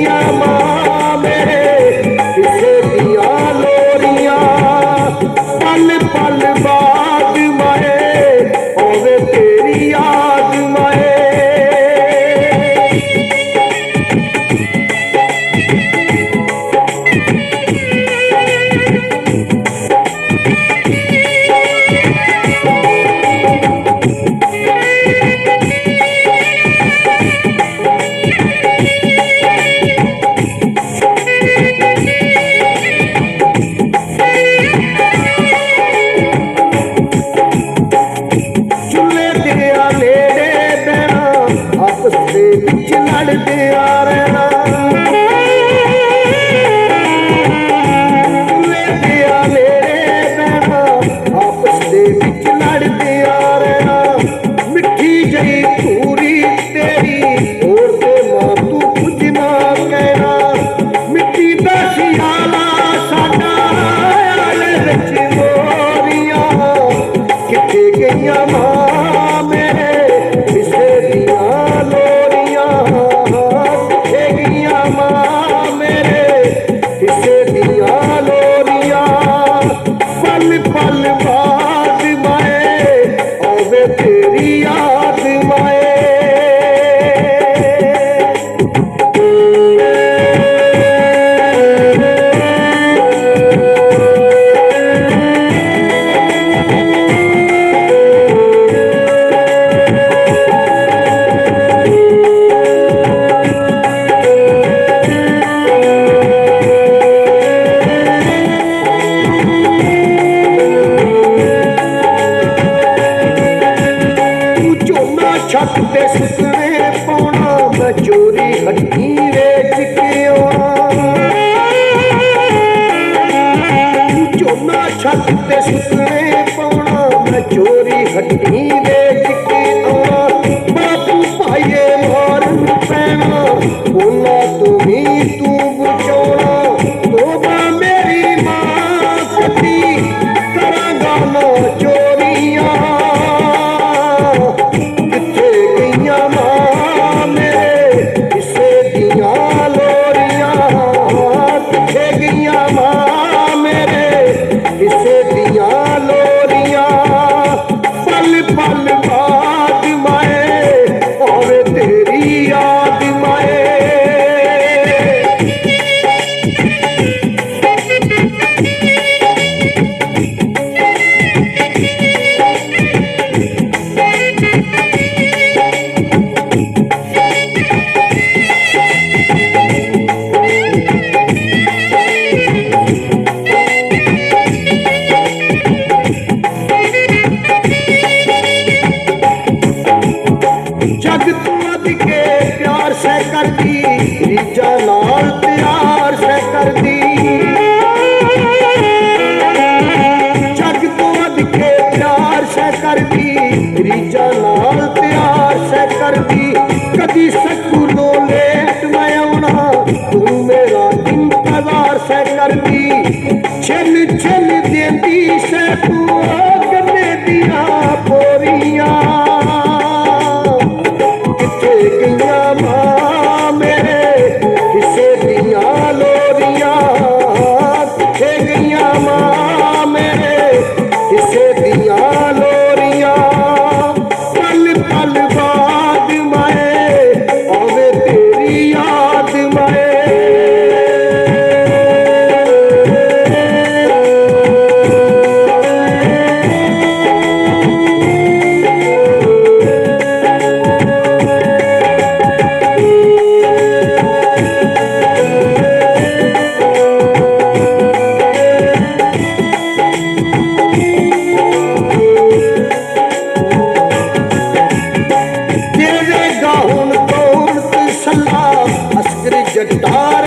गईयां मां मेरे किसे दिया लोरियां पल पल बाद माए होवे तेरी याद माए। लड़दिया रहना लड़दिया मेरे बहना आपस दे विच लड़दिया रहना मिठी जही पूरी तेरी और ते मां तू कुछ ना कहना मिट्टी दा सियाला साडा आले विच मोरियां किथे गईयां मां मेरे किसे दिया लोरियां पल पल बाद माए होवे तेरी याद माए। छत ते सुकने पाउना मैं चोरी हड्डी वेच के आउणा झोना छत ते सुकने पाउना मैं चोरी हड्डी वेच के आउणा बापू भाईए मारन पैना बोला तुम्ही तू बचाउणा तोबा मेरी मां कती करांगा ना चोरियां पल बाद माए होवे तेरी याद माए। जग तू अद के प्यार से कर दी रीजा नाल प्यार से कर दी जग तू अद के प्यार से कर दी रीजा नाल प्यार से कर दी कदी सकूलो लेट मैं आउणा तू मेरा इंतजार से कर दी छिल छिल देंदी से तू गन्ने दिया बोरियां मां मेरे किसे दिया लोरियां किथे गईयां मां मेरे किसे दिया लोरियां पल पल बाद माए होवे तेरी याद माए। जट्टा